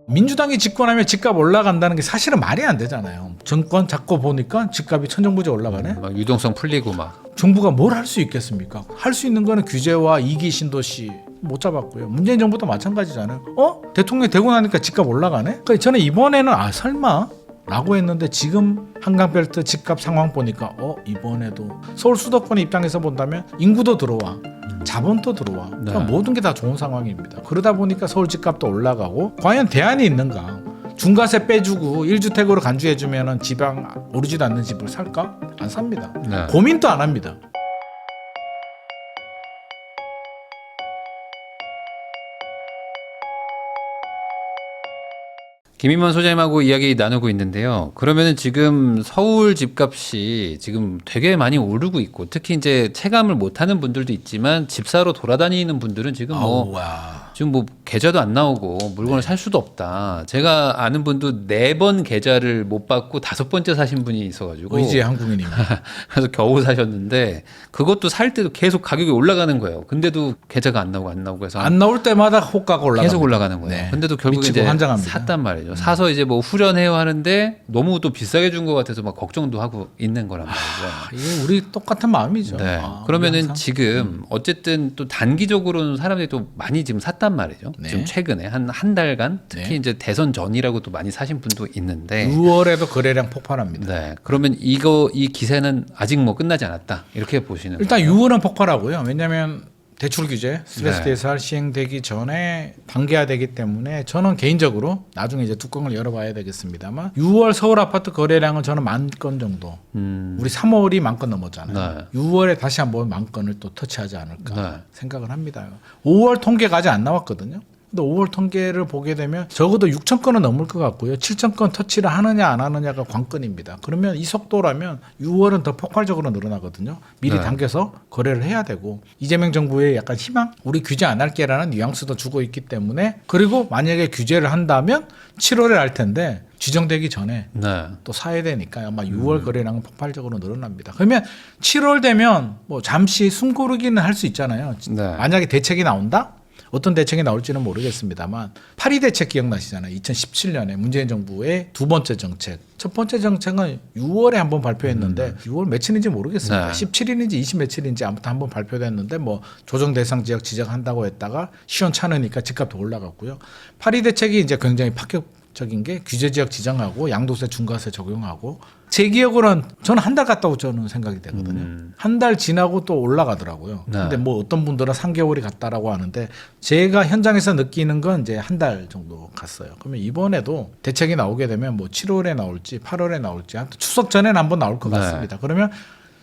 민주당이 집권하면 집값 올라간다는 게 사실은 말이 안 되잖아요. 정권 잡고 보니까 집값이 천정부지 올라가네. 막 유동성 풀리고 막. 정부가 뭘 할 수 있겠습니까? 할 수 있는 거는 규제와 이기 신도시 못 잡았고요. 문재인 정부도 마찬가지잖아요. 대통령이 되고 나니까 집값 올라가네? 그러니까 저는 이번에는 설마? 라고 했는데 지금 한강벨트 집값 상황 보니까 이번에도 서울 수도권 입장에서 본다면 인구도 들어와. 자본도 들어와. 그러니까 모든 게 다 좋은 상황입니다. 그러다 보니까 서울 집값도 올라가고 과연 대안이 있는가? 중과세 빼주고 1주택으로 간주해주면 지방 오르지도 않는 집을 살까? 안 삽니다. 네. 고민도 안 합니다. 김인만 소장님하고 이야기 나누고 있는데요. 그러면은 지금 서울 집값이 지금 되게 많이 오르고 있고, 특히 이제 체감을 못하는 분들도 있지만 집 사러 돌아다니는 분들은 지금 지금 계좌도 안 나오고 물건을 살 수도 없다. 제가 아는 분도 4번 계좌를 못 받고 5번째 사신 분이 있어가지고 의지의 한국인입니다. 그래서 겨우 사셨는데 그것도 살 때도 계속 가격이 올라가는 거예요. 근데도 계좌가 안 나오고 해서 안 나올 때마다 호가가 올라갑니다. 계속 올라가는 거예요. 네. 근데도 결국에 이제 환장합니다. 샀단 말이죠. 사서 이제 뭐 후련해요 하는데 너무 또 비싸게 준 것 같아서 막 걱정도 하고 있는 거란 말이죠. 이게 우리 똑같은 마음이죠. 네. 그러면은 항상. 지금 어쨌든 또 단기적으로는 사람들이 또 많이 지금 샀단 말이죠. 네. 지금 최근에 한 달간 특히 네. 이제 대선 전이라고 또 많이 사신 분도 있는데 6월에도 거래량 폭발합니다. 네. 그러면 이 기세는 아직 뭐 끝나지 않았다. 이렇게 보시는 일단 거예요? 6월은 폭발하고요. 왜냐하면 대출 규제, 스트레스 네. 대살 시행되기 전에 단계화되기 때문에 저는 개인적으로 나중에 이제 뚜껑을 열어봐야 되겠습니다만 6월 서울 아파트 거래량은 저는 10,000건 정도. 우리 3월이 10,000건 넘었잖아요. 네. 6월에 다시 한번 10,000건을 또 터치하지 않을까 네. 생각을 합니다. 5월 통계가 아직 안 나왔거든요. 근데 5월 통계를 보게 되면 적어도 6,000건은 넘을 것 같고요. 7,000건 터치를 하느냐 안 하느냐가 관건입니다. 그러면 이 속도라면 6월은 더 폭발적으로 늘어나거든요. 미리 네. 당겨서 거래를 해야 되고 이재명 정부의 약간 희망? 우리 규제 안 할게라는 뉘앙스도 주고 있기 때문에 그리고 만약에 규제를 한다면 7월에 할 텐데 지정되기 전에 네. 또 사야 되니까 아마 6월 거래량은 폭발적으로 늘어납니다. 그러면 7월 되면 뭐 잠시 숨고르기는 할 수 있잖아요. 네. 만약에 대책이 나온다? 어떤 대책이 나올지는 모르겠습니다만 8.2 대책 기억나시잖아요. 2017년에 문재인 정부의 두 번째 정책. 첫 번째 정책은 6월에 한번 발표했는데 6월 며칠인지 모르겠습니다. 네. 17일인지 20 며칠인지 아무튼 한번 발표됐는데 뭐 조정 대상 지역 지적한다고 했다가 시원찮으니까 집값도 올라갔고요. 8.2 대책이 이제 굉장히 파격적인 게 규제 지역 지정하고 양도세 중과세 적용하고 제 기억으로는 저는 한 달 갔다고 저는 생각이 되거든요. 한 달 지나고 또 올라가더라고요. 네. 근데 뭐 어떤 분들은 3개월이 갔다라고 하는데 제가 현장에서 느끼는 건 이제 한 달 정도 갔어요. 그러면 이번에도 대책이 나오게 되면 뭐 7월에 나올지 8월에 나올지 아무튼 추석 전에는 한번 나올 것 네. 같습니다. 그러면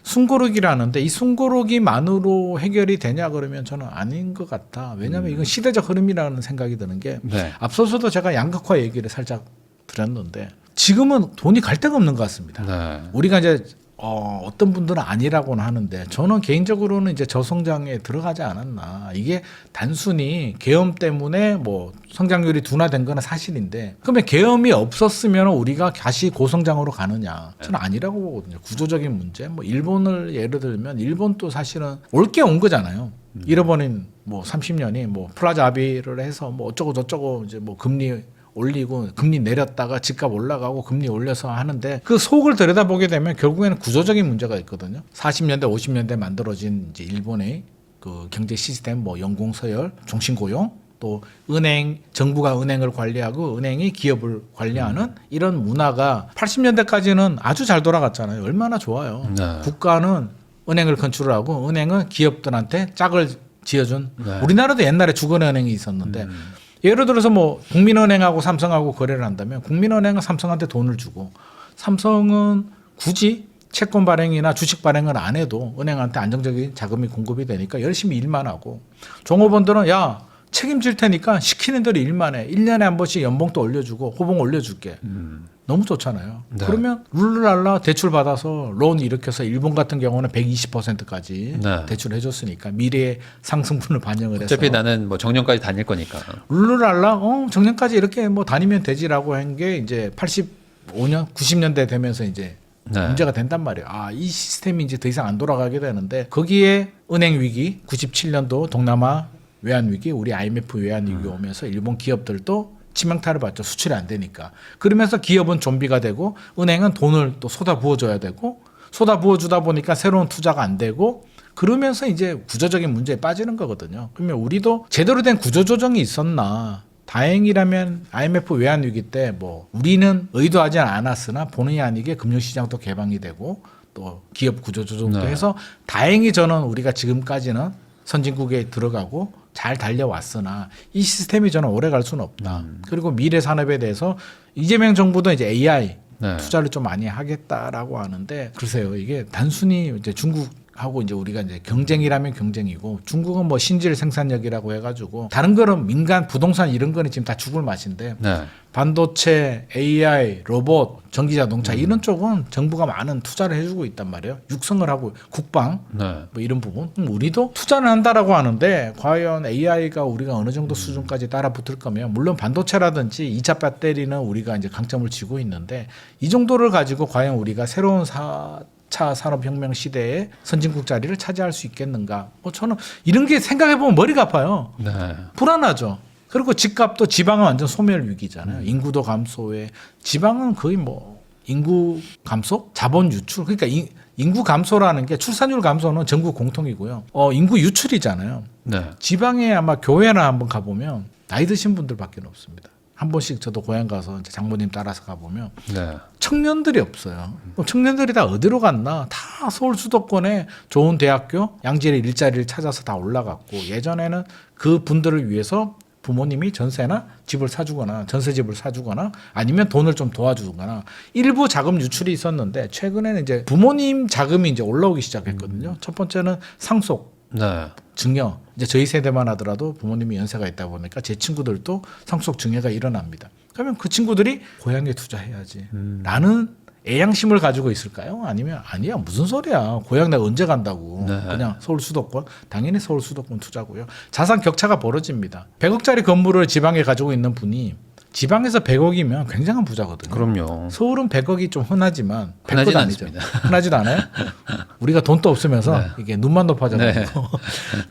숨고르기라는데 이 숨고르기만으로 해결이 되냐 그러면 저는 아닌 것 같아. 왜냐하면 이건 시대적 흐름이라는 생각이 드는 게 네. 앞서서도 제가 양극화 얘기를 살짝 드렸는데 지금은 돈이 갈 데가 없는 것 같습니다. 네. 우리가 이제 어떤 분들은 아니라고는 하는데 저는 개인적으로는 이제 저성장에 들어가지 않았나. 이게 단순히 계엄 때문에 뭐 성장률이 둔화된 건 사실인데 그러면 계엄이 없었으면 우리가 다시 고성장으로 가느냐. 저는 아니라고 보거든요. 구조적인 문제. 뭐 일본을 예를 들면 일본도 사실은 올게 온 거잖아요. 잃어버린 뭐 30년이 뭐 플라자 합의를 해서 뭐 어쩌고 저쩌고 이제 뭐 금리 올리고 금리 내렸다가 집값 올라가고 금리 올려서 하는데 그 속을 들여다보게 되면 결국에는 구조적인 문제가 있거든요. 40년대 50년대 만들어진 이제 일본의 그 경제 시스템 뭐 연공서열 종신고용 또 은행 정부가 은행을 관리하고 은행이 기업을 관리하는 이런 문화가 80년대까지는 아주 잘 돌아갔잖아요. 얼마나 좋아요. 네. 국가는 은행을 건축하고 은행은 기업들한테 짝을 지어준 네. 우리나라도 옛날에 주거은행이 있었는데 예를 들어서 뭐 국민은행하고 삼성하고 거래를 한다면 국민은행은 삼성한테 돈을 주고 삼성은 굳이 채권 발행이나 주식 발행을 안 해도 은행한테 안정적인 자금이 공급이 되니까 열심히 일만 하고 종업원들은 야 책임질 테니까 시키는 대로 일만 해. 1년에 한 번씩 연봉도 올려주고 호봉 올려줄게. 너무 좋잖아요. 네. 그러면 룰루랄라 대출 받아서 론 일으켜서 일본 같은 경우는 120%까지 네. 대출을 해줬으니까 미래의 상승분을 반영을 해서 어차피 나는 뭐 정년까지 다닐 거니까. 룰루랄라 정년까지 이렇게 뭐 다니면 되지라고 한 게 이제 85년 90년대 되면서 이제 네. 문제가 된단 말이에요. 이 시스템이 이제 더 이상 안 돌아가게 되는데 거기에 은행 위기 97년도 동남아 외환 위기 우리 IMF 외환 위기 오면서 일본 기업들도 치명타를 받죠. 수출이 안 되니까. 그러면서 기업은 좀비가 되고 은행은 돈을 또 쏟아 부어줘야 되고 쏟아 부어주다 보니까 새로운 투자가 안 되고 그러면서 이제 구조적인 문제에 빠지는 거거든요. 그러면 우리도 제대로 된 구조조정이 있었나. 다행이라면 IMF 외환 위기 때 뭐 우리는 의도하지 않았으나 본의 아니게 금융시장도 개방이 되고 또 기업 구조조정도 네. 해서 다행히 저는 우리가 지금까지는 선진국에 들어가고 잘 달려왔으나 이 시스템이 저는 오래 갈 수는 없다. 그리고 미래 산업에 대해서 이재명 정부도 이제 AI 네. 투자를 좀 많이 하겠다라고 하는데 글쎄요 이게 단순히 이제 중국하고 이제 우리가 이제 경쟁이라면 경쟁이고 중국은 뭐 신질 생산력이라고 해가지고 다른 거는 민간 부동산 이런 거는 지금 다 죽을 맛인데 네. 반도체, AI, 로봇, 전기자동차 이런 쪽은 정부가 많은 투자를 해주고 있단 말이에요. 육성을 하고 국방 네. 뭐 이런 부분 우리도 투자를 한다라고 하는데 과연 AI가 우리가 어느 정도 수준까지 따라붙을 거면 물론 반도체라든지 2차 배터리는 우리가 이제 강점을 쥐고 있는데 이 정도를 가지고 과연 우리가 새로운 4차 산업혁명 시대에 선진국 자리를 차지할 수 있겠는가? 뭐 저는 이런 게 생각해 보면 머리가 아파요. 네. 불안하죠. 그리고 집값도 지방은 완전 소멸 위기잖아요. 인구도 감소에 지방은 거의 뭐 인구 감소, 자본 유출. 그러니까 인구 감소라는 게 출산율 감소는 전국 공통이고요. 인구 유출이잖아요. 네. 지방에 아마 교회나 한번 가보면 나이 드신 분들밖에 없습니다. 한 번씩 저도 고향 가서 이제 장모님 따라서 가보면 네. 청년들이 없어요. 청년들이 다 어디로 갔나? 다 서울 수도권에 좋은 대학교, 양질의 일자리를 찾아서 다 올라갔고 예전에는 그 분들을 위해서 부모님이 전세나 집을 사주거나 전세집을 사주거나 아니면 돈을 좀 도와주거나 일부 자금 유출이 있었는데 최근에는 이제 부모님 자금이 이제 올라오기 시작했거든요. 첫 번째는 상속, 네. 증여. 이제 저희 세대만 하더라도 부모님이 연세가 있다 보니까 제 친구들도 상속 증여가 일어납니다. 그러면 그 친구들이 고향에 투자해야지 라는 애양심을 가지고 있을까요? 아니면 아니야 무슨 소리야 고향 내가 언제 간다고 네. 그냥 서울 수도권 당연히 서울 수도권 투자고요. 자산 격차가 벌어집니다. 100억짜리 건물을 지방에 가지고 있는 분이 지방에서 100억이면 굉장한 부자거든요. 그럼요. 서울은 100억이 좀 흔하지만 100억 흔하진 아니죠. 않습니다. 흔하지도 않아요. 우리가 돈도 없으면서 네. 이게 눈만 높아져가지고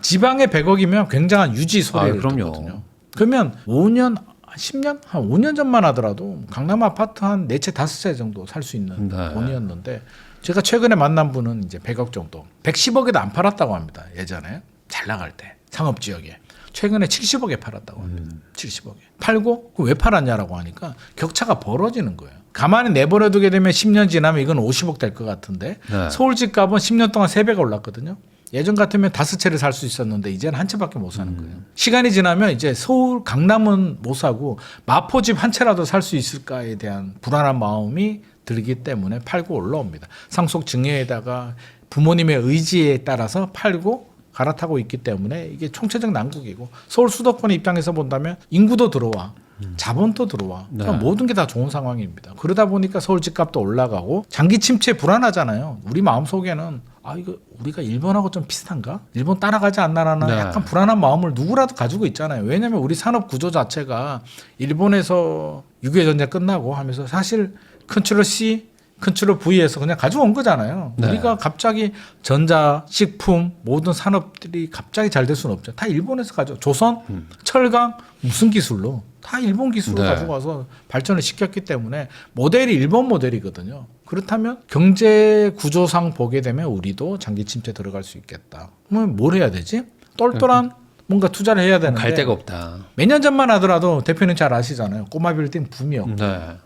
지방에 100억이면 굉장한 유지 소리를 그럼요. 듣거든요. 그러면 5년 10년? 한 5년 전만 하더라도 강남 아파트 한 4채 5채 정도 살 수 있는 네. 돈이었는데 제가 최근에 만난 분은 이제 100억 정도 110억에도 안 팔았다고 합니다. 예전에 잘 나갈 때 상업지역에 최근에 70억에 팔았다고 합니다. 70억에 팔고 왜 팔았냐라고 하니까 격차가 벌어지는 거예요. 가만히 내버려 두게 되면 10년 지나면 이건 50억 될 것 같은데 네. 서울 집값은 10년 동안 3배가 올랐거든요. 예전 같으면 5채를 살 수 있었는데 이제는 한 채밖에 못 사는 거예요. 시간이 지나면 이제 서울 강남은 못 사고 마포집 한 채라도 살 수 있을까에 대한 불안한 마음이 들기 때문에 팔고 올라옵니다. 상속 증여에다가 부모님의 의지에 따라서 팔고 갈아타고 있기 때문에 이게 총체적 난국이고 서울 수도권 입장에서 본다면 인구도 들어와. 자본도 들어와. 그러니까 네. 모든 게 다 좋은 상황입니다. 그러다 보니까 서울 집값도 올라가고 장기 침체 불안하잖아요. 우리 마음속에는 이거 우리가 일본하고 좀 비슷한가? 일본 따라가지 않나라는 네. 약간 불안한 마음을 누구라도 가지고 있잖아요. 왜냐하면 우리 산업 구조 자체가 일본에서 6.25 전쟁 끝나고 하면서 사실 컨트롤 C, 컨트롤 V에서 그냥 가져온 거잖아요. 네. 우리가 갑자기 전자, 식품 모든 산업들이 갑자기 잘 될 수는 없죠. 다 일본에서 가져. 조선, 철강 무슨 기술로? 다 일본 기술로 네. 가지고 와서 발전을 시켰기 때문에 모델이 일본 모델이거든요. 그렇다면 경제 구조상 보게 되면 우리도 장기 침체 들어갈 수 있겠다. 그러면 뭘 해야 되지? 똘똘한 뭔가 투자를 해야 되는데 갈 데가 없다. 몇 년 전만 하더라도 대표님 잘 아시잖아요. 꼬마 빌딩 붐이었고 네.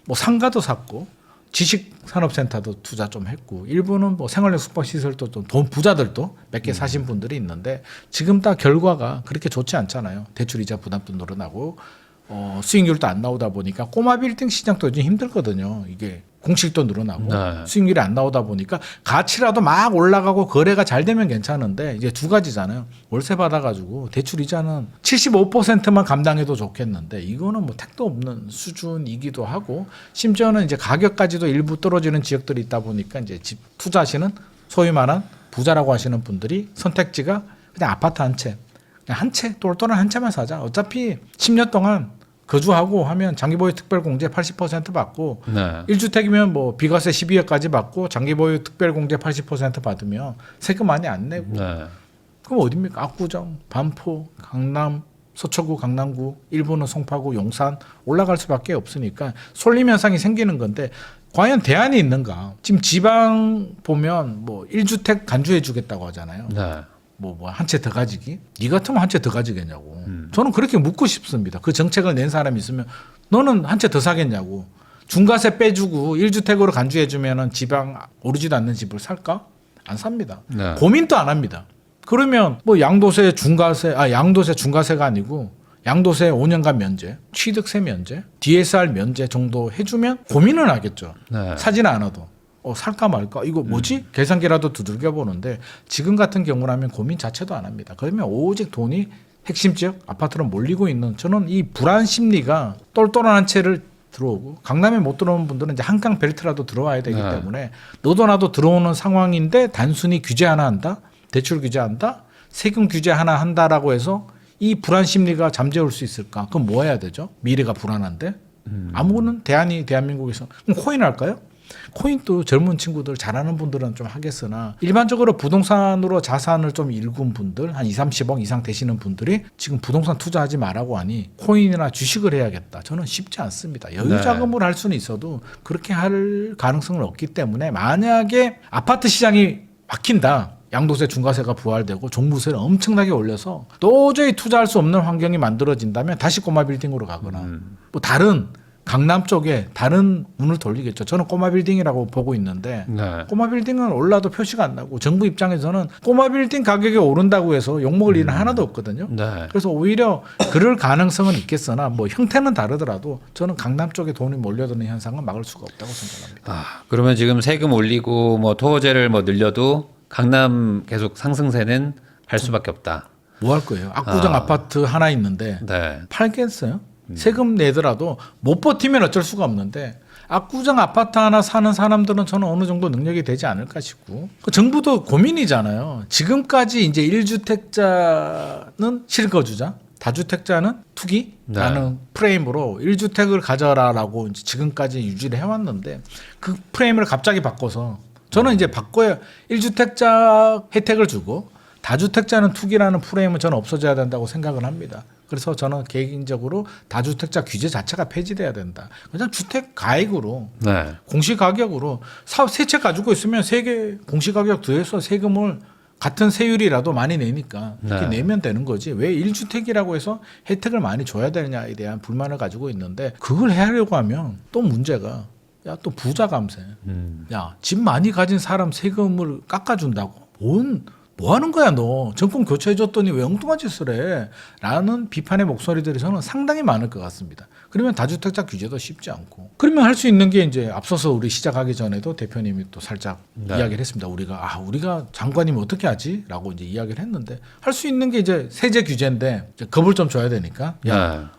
뭐 상가도 샀고 지식산업센터도 투자 좀 했고 일부는 뭐 생활력 숙박시설도 좀 돈 부자들도 몇 개 사신 분들이 있는데 지금 다 결과가 그렇게 좋지 않잖아요. 대출이자 부담도 늘어나고 수익률도 안 나오다 보니까 꼬마 빌딩 시장도 요즘 힘들거든요. 이게 공실도 늘어나고 네. 수익률이 안 나오다 보니까 가치라도 막 올라가고 거래가 잘 되면 괜찮은데 이제 두 가지잖아요. 월세 받아가지고 대출 이자는 75%만 감당해도 좋겠는데 이거는 뭐 택도 없는 수준이기도 하고 심지어는 이제 가격까지도 일부 떨어지는 지역들이 있다 보니까 이제 집 투자하시는 소위 말한 부자라고 하시는 분들이 선택지가 그냥 아파트 한 채, 그냥 한 채, 똘똘한 한 채만 사자. 어차피 10년 동안 거주하고 하면 장기보유 특별공제 80% 받고 네. 1주택이면 뭐 비과세 12억까지 받고 장기보유 특별공제 80% 받으면 세금 많이 안 내고 네. 그럼 어딥니까? 압구정, 반포, 강남, 서초구, 강남구, 일부는 송파구, 용산 올라갈 수밖에 없으니까 쏠림 현상이 생기는 건데 과연 대안이 있는가? 지금 지방 보면 뭐 1주택 간주해 주겠다고 하잖아요. 네. 뭐 한 채 더 가지기? 니 같으면 한 채 더 가지겠냐고. 저는 그렇게 묻고 싶습니다. 그 정책을 낸 사람이 있으면 너는 한 채 더 사겠냐고. 중과세 빼주고 1주택으로 간주해 주면은 지방 오르지도 않는 집을 살까? 안 삽니다. 네. 고민도 안 합니다. 그러면 뭐 양도세 중과세가 아니고 양도세 5년간 면제, 취득세 면제, DSR 면제 정도 해주면 고민은 하겠죠. 네. 사지는 않아도. 살까 말까? 이거 뭐지? 계산기라도 두들겨 보는데 지금 같은 경우라면 고민 자체도 안 합니다. 그러면 오직 돈이 핵심 지역 아파트로 몰리고 있는 저는 이 불안 심리가 똘똘한 한 채를 들어오고 강남에 못 들어오는 분들은 이제 한강 벨트라도 들어와야 되기 네. 때문에 너도 나도 들어오는 상황인데 단순히 규제 하나 한다? 대출 규제한다? 세금 규제 하나 한다라고 해서 이 불안 심리가 잠재울 수 있을까? 그럼 뭐 해야 되죠? 미래가 불안한데? 아무거는 대안이 대한민국에서 그럼 코인 할까요? 코인도 젊은 친구들 잘하는 분들은 좀 하겠으나 일반적으로 부동산으로 자산을 좀 일군 분들 한 20, 30억 이상 되시는 분들이 지금 부동산 투자하지 말라고 하니 코인이나 주식을 해야겠다. 저는 쉽지 않습니다. 여유자금을 할 수는 있어도 그렇게 할 가능성은 없기 때문에 만약에 아파트 시장이 막힌다. 양도세 중과세가 부활되고 종부세를 엄청나게 올려서 도저히 투자할 수 없는 환경이 만들어진다면 다시 꼬마 빌딩으로 가거나 뭐 다른 강남 쪽에 다른 문을 돌리겠죠. 저는 꼬마 빌딩이라고 보고 있는데 네. 꼬마 빌딩은 올라도 표시가 안 나고 정부 입장에서는 꼬마 빌딩 가격이 오른다고 해서 욕먹을 일은 하나도 없거든요. 네. 그래서 오히려 그럴 가능성은 있겠으나 뭐 형태는 다르더라도 저는 강남 쪽에 돈이 몰려드는 현상은 막을 수가 없다고 생각합니다. 그러면 지금 세금 올리고 뭐 토호제를 뭐 늘려도 강남 계속 상승세는 할 수밖에 없다. 뭐 할 거예요? 압구정 아파트 하나 있는데 네. 팔겠어요? 세금 내더라도 못 버티면 어쩔 수가 없는데 압구정 아파트 하나 사는 사람들은 저는 어느 정도 능력이 되지 않을까 싶고 그 정부도 고민이잖아요. 지금까지 이제 1주택자는 실거주자, 다주택자는 투기라는 프레임으로 1주택을 가져라라고 이제 지금까지 유지를 해왔는데 그 프레임을 갑자기 바꿔서 저는 이제 바꿔야 1주택자 혜택을 주고 다주택자는 투기라는 프레임은 저는 없어져야 된다고 생각을 합니다. 그래서 저는 개인적으로 다주택자 규제 자체가 폐지돼야 된다. 그냥 주택 가액으로 네. 공시가격으로 세 채 가지고 있으면 세 개 공시가격 더해서 세금을 같은 세율이라도 많이 내니까 그렇게 네. 내면 되는 거지. 왜 1주택이라고 해서 혜택을 많이 줘야 되느냐에 대한 불만을 가지고 있는데 그걸 하려고 하면 또 문제가 야 또 부자 감세. 야 집 많이 가진 사람 세금을 깎아준다고? 뭐 하는 거야 너 정권 교체해줬더니 왜 엉뚱한 짓을 해 라는 비판의 목소리들이 저는 상당히 많을 것 같습니다. 그러면 다주택자 규제도 쉽지 않고 그러면 할 수 있는 게 이제 앞서서 우리 시작하기 전에도 대표님이 또 살짝 네. 이야기를 했습니다. 우리가 장관이면 어떻게 하지? 라고 이제 이야기를 했는데 할 수 있는 게 이제 세제 규제인데 이제 겁을 좀 줘야 되니까 네.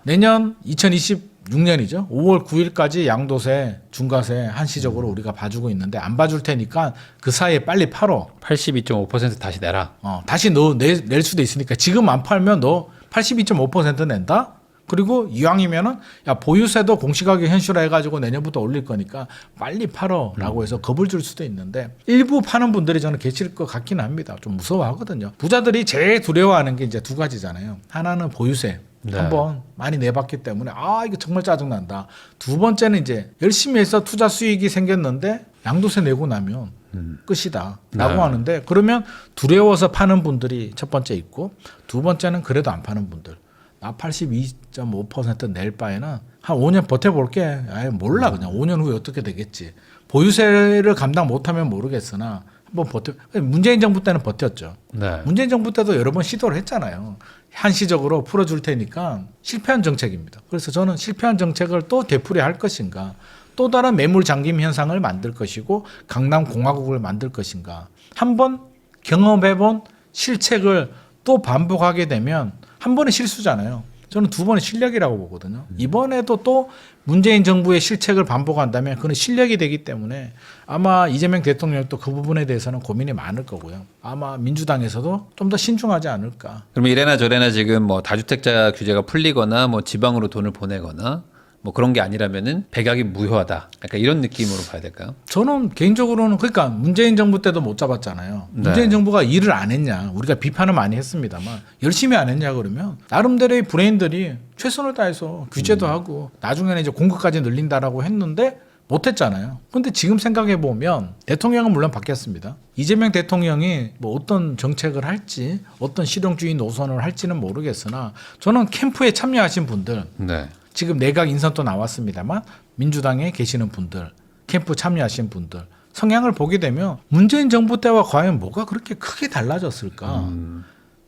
내년 2026년이죠. 5월 9일까지 양도세, 중과세 한시적으로 우리가 봐주고 있는데 안 봐줄 테니까 그 사이에 빨리 팔어. 82.5% 다시 내라. 다시 너 낼 수도 있으니까 지금 안 팔면 너 82.5% 낸다? 그리고 이왕이면은 야 보유세도 공시가격 현실화 해가지고 내년부터 올릴 거니까 빨리 팔어라고 해서 겁을 줄 수도 있는데 일부 파는 분들이 저는 계실 것 같기는 합니다. 좀 무서워하거든요. 부자들이 제일 두려워하는 게 이제 두 가지잖아요. 하나는 보유세. 네. 한번 많이 내봤기 때문에 이거 정말 짜증난다. 두 번째는 이제 열심히 해서 투자 수익이 생겼는데 양도세 내고 나면 끝이다 라고 네. 하는데 그러면 두려워서 파는 분들이 첫 번째 있고 두 번째는 그래도 안 파는 분들. 나 82.5%낼 바에는 한 5년 버텨볼게. 몰라 그냥 5년 후에 어떻게 되겠지. 보유세를 감당 못하면 모르겠으나 한번 버텨. 문재인 정부 때는 버텼죠. 네. 문재인 정부 때도 여러 번 시도를 했잖아요. 한시적으로 풀어줄 테니까 실패한 정책입니다. 그래서 저는 실패한 정책을 또 되풀이할 것인가 또 다른 매물 잠김 현상을 만들 것이고 강남 공화국을 만들 것인가 한번 경험해본 실책을 또 반복하게 되면 한 번의 실수잖아요. 저는 두 번의 실력이라고 보거든요. 이번에도 또 문재인 정부의 실책을 반복한다면 그건 실력이 되기 때문에 아마 이재명 대통령도 그 부분에 대해서는 고민이 많을 거고요. 아마 민주당에서도 좀 더 신중하지 않을까. 그러면 이래나 저래나 지금 뭐 다주택자 규제가 풀리거나 뭐 지방으로 돈을 보내거나 뭐 그런 게 아니라면은 백약이 무효하다. 약간 이런 느낌으로 봐야 될까요? 저는 개인적으로는 그러니까 문재인 정부 때도 못 잡았잖아요. 네. 문재인 정부가 일을 안 했냐. 우리가 비판을 많이 했습니다.만 열심히 안 했냐 그러면 나름대로의 브레인들이 최선을 다해서 규제도 하고 나중에는 이제 공급까지 늘린다라고 했는데 못했잖아요. 근데 지금 생각해 보면 대통령은 물론 바뀌었습니다. 이재명 대통령이 뭐 어떤 정책을 할지 어떤 실용주의 노선을 할지는 모르겠으나 저는 캠프에 참여하신 분들 네. 지금 내각 인선도 나왔습니다만 민주당에 계시는 분들 캠프 참여하신 분들 성향을 보게 되면 문재인 정부 때와 과연 뭐가 그렇게 크게 달라졌을까?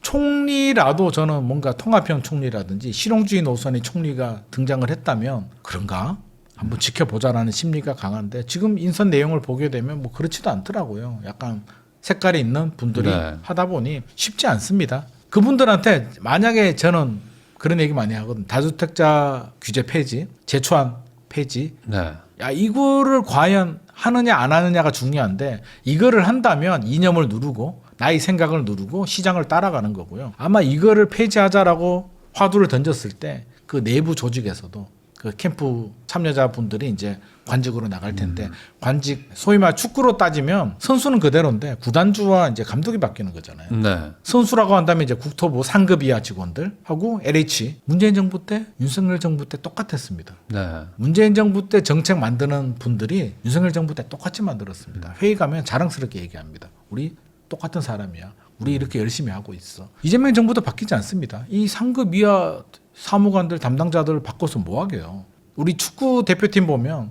총리라도 저는 뭔가 통합형 총리라든지 실용주의 노선의 총리가 등장을 했다면 그런가? 한번 지켜보자라는 심리가 강한데 지금 인선 내용을 보게 되면 뭐 그렇지도 않더라고요. 약간 색깔이 있는 분들이 네. 하다 보니 쉽지 않습니다. 그분들한테 만약에 저는 그런 얘기 많이 하거든. 다주택자 규제 폐지, 제초안 폐지. 네. 야 이거를 과연 하느냐 안 하느냐가 중요한데 이거를 한다면 이념을 누르고 나의 생각을 누르고 시장을 따라가는 거고요. 아마 이거를 폐지하자라고 화두를 던졌을 때 그 내부 조직에서도 그 캠프 참여자분들이 이제 관직으로 나갈 텐데 관직 소위 말 축구로 따지면 선수는 그대로인데 구단주와 이제 감독이 바뀌는 거잖아요. 네. 선수라고 한다면 이제 국토부 상급 이하 직원들하고 LH 문재인 정부 때 윤석열 정부 때 똑같았습니다. 네. 문재인 정부 때 정책 만드는 분들이 윤석열 정부 때 똑같이 만들었습니다. 회의 가면 자랑스럽게 얘기합니다. 우리 똑같은 사람이야. 우리 이렇게 열심히 하고 있어. 이재명 정부도 바뀌지 않습니다. 이 상급 이하 사무관들 담당자들을 바꿔서 뭐 하게요. 우리 축구 대표팀 보면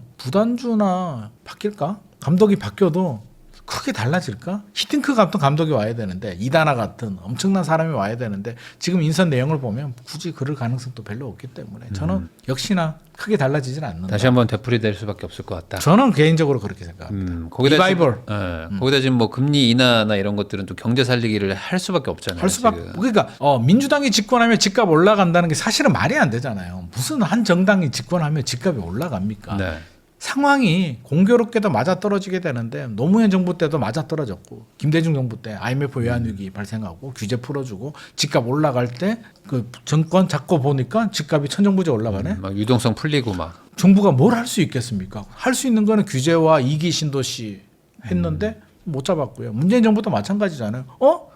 구단주나 바뀔까? 감독이 바뀌어도 크게 달라질까? 히딩크 같은 감독이 와야 되는데 이다나 같은 엄청난 사람이 와야 되는데 지금 인선 내용을 보면 굳이 그럴 가능성도 별로 없기 때문에 저는 역시나 크게 달라지진 않는다. 다시 한번 되풀이될 수밖에 없을 것 같다. 저는 개인적으로 그렇게 생각합니다. 거기다 리바이벌. 거기다 지금 뭐 금리 인하나 이런 것들은 또 경제 살리기를 할 수밖에 없잖아요. 할 수밖에. 지금. 그러니까 민주당이 집권하면 집값 올라간다는 게 사실은 말이 안 되잖아요. 무슨 한 정당이 집권하면 집값이 올라갑니까? 네. 상황이 공교롭게도 맞아떨어지게 되는데 노무현 정부 때도 맞아떨어졌고 김대중 정부 때 IMF 외환위기 발생하고 규제 풀어주고 집값 올라갈 때 그 정권 잡고 보니까 집값이 천정부지 올라가네. 막 유동성 풀리고 막. 정부가 뭘 할 수 있겠습니까? 할 수 있는 거는 규제와 이기 신도시 했는데 못 잡았고요. 문재인 정부도 마찬가지잖아요.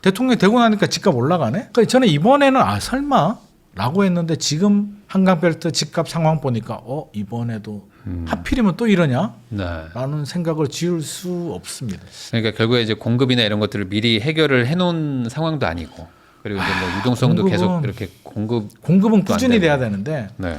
대통령이 되고 나니까 집값 올라가네? 그러니까 저는 이번에는 설마? 라고 했는데 지금 한강벨트 집값 상황 보니까 이번에도 하필이면 또 이러냐? 네. 라는 생각을 지을 수 없습니다. 그러니까 결국에 이제 공급이나 이런 것들을 미리 해결을 해놓은 상황도 아니고 그리고 이제 뭐 유동성도 공급은- 계속 이렇게 공급은 꾸준히 돼야 되는데 네.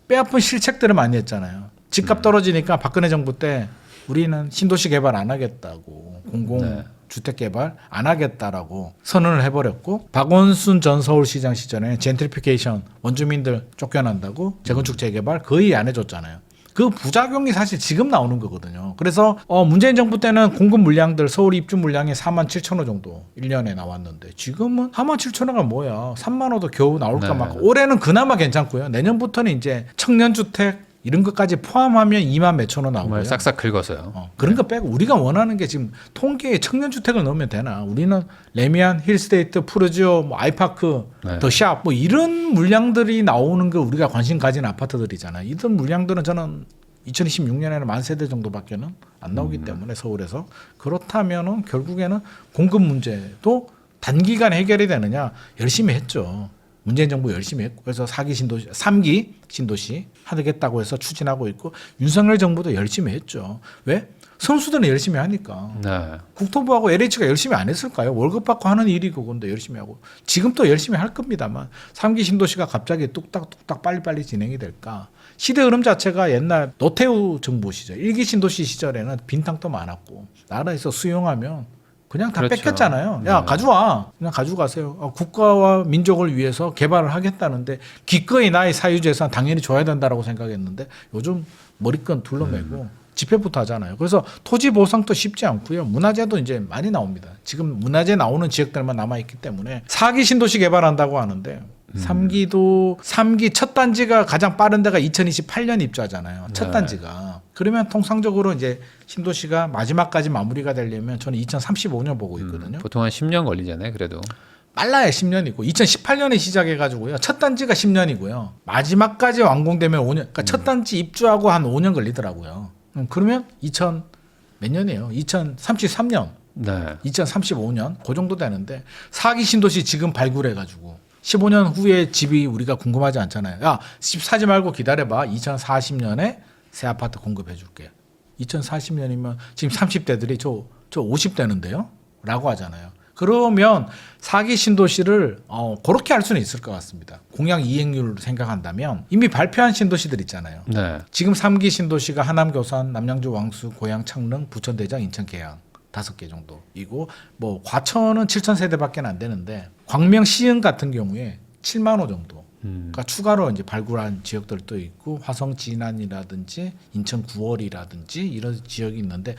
뼈아픈 실책들을 많이 했잖아요. 집값 떨어지니까 박근혜 정부 때 우리는 신도시 개발 안 하겠다고 공공주택 개발 안 하겠다라고 선언을 해버렸고 박원순 전 서울시장 시절에 젠트리피케이션 원주민들 쫓겨난다고 재건축 재개발 거의 안 해줬잖아요. 그 부작용이 사실 지금 나오는 거거든요. 그래서 문재인 정부 때는 공급 물량들 서울 입주 물량이 4만 7천 호 정도 1년에 나왔는데 지금은 4만 7천 호가 뭐야. 3만 호도 겨우 나올까 네. 말까. 올해는 그나마 괜찮고요. 내년부터는 이제 청년주택 이런 것까지 포함하면 2만 몇천 호 나오고요. 정말 싹싹 긁어서요. 그런 거 빼고 우리가 원하는 게 지금 통계에 청년주택을 넣으면 되나? 우리는 레미안, 힐스테이트, 푸르지오, 뭐 아이파크, 네. 더샵 뭐 이런 물량들이 나오는 거 우리가 관심 가진 아파트들이잖아요. 이런 물량들은 저는 2026년에는 10,000세대 정도밖에는 안 나오기 때문에 서울에서 그렇다면은 결국에는 공급 문제도 단기간에 해결이 되느냐? 열심히 했죠. 문재인 정부 열심히 했고 그래서 4기 신도시, 3기 신도시 하겠다고 해서 추진하고 있고 윤석열 정부도 열심히 했죠. 왜? 선수들은 열심히 하니까. 네. 국토부하고 LH가 열심히 안 했을까요? 월급 받고 하는 일이 그건데 열심히 하고. 지금 또 열심히 할 겁니다만 3기 신도시가 갑자기 뚝딱뚝딱 빨리빨리 진행이 될까? 시대 흐름 자체가 옛날 노태우 정부 시절 1기 신도시 시절에는 빈땅도 많았고 나라에서 수용하면 그냥 다 그렇죠. 뺏겼잖아요. 야 네. 가져와. 그냥 가져가세요. 국가와 민족을 위해서 개발을 하겠다는데 기꺼이 나의 사유재산 당연히 줘야 된다라고 생각했는데 요즘 머리끈 둘러매고 집회부터 하잖아요. 그래서 토지 보상도 쉽지 않고요. 문화재도 이제 많이 나옵니다. 지금 문화재 나오는 지역들만 남아있기 때문에 4기 신도시 개발한다고 하는데 3기 첫 단지가 가장 빠른 데가 2028년 입주하잖아요. 첫 네. 단지가. 그러면 통상적으로 이제 신도시가 마지막까지 마무리가 되려면 저는 2035년 보고 있거든요. 보통 한 10년 걸리잖아요. 그래도. 빨라야 10년이고 2018년에 시작해가지고요. 첫 단지가 10년이고요. 마지막까지 완공되면 5년. 그러니까 첫 단지 입주하고 한 5년 걸리더라고요. 그러면 2000 몇 년이에요? 2033년, 네. 2035년 그 정도 되는데 4기 신도시 지금 발굴해가지고 15년 후에 집이 우리가 궁금하지 않잖아요. 야, 집 사지 말고 기다려봐. 2040년에 새 아파트 공급해줄게. 2040년이면 지금 30대들이 저 50대는데요? 라고 하잖아요. 그러면 4기 신도시를 그렇게 할 수는 있을 것 같습니다. 공약 이행률을 생각한다면 이미 발표한 신도시들 있잖아요. 네. 지금 3기 신도시가 하남, 교산, 남양주, 왕수, 고양, 창릉, 부천, 대장, 인천, 계양 5개 정도이고 뭐 과천은 7,000세대밖에 안 되는데 광명, 시흥 같은 경우에 7만 호 정도. 그러니까 추가로 이제 발굴한 지역들도 있고 화성, 진안이라든지 인천, 구월이라든지 이런 지역이 있는데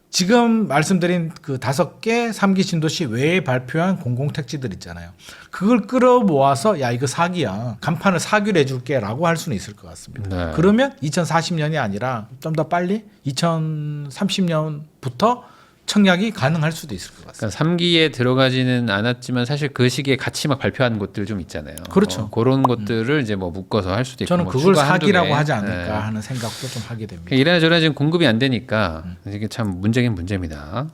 지금 말씀드린 그 5개 3기 신도시 외에 발표한 공공택지들 있잖아요. 그걸 끌어모아서 야 이거 사기야. 간판을 사기로 해줄게라고 할 수는 있을 것 같습니다. 네. 그러면 2040년이 아니라 좀 더 빨리 2030년부터 청약이 가능할 수도 있을 것 같습니다. 그러니까 3기에 들어가지는 않았지만 사실 그 시기에 같이 막 발표한 곳들 좀 있잖아요. 그렇죠. 그런 것들을 이제 뭐 묶어서 할 수도 있고. 저는 뭐 그걸 추가 한두 사기라고 개. 하지 않을까 네. 하는 생각도 좀 하게 됩니다. 이래저래 지금 공급이 안 되니까 이게 참 문제긴 문제입니다.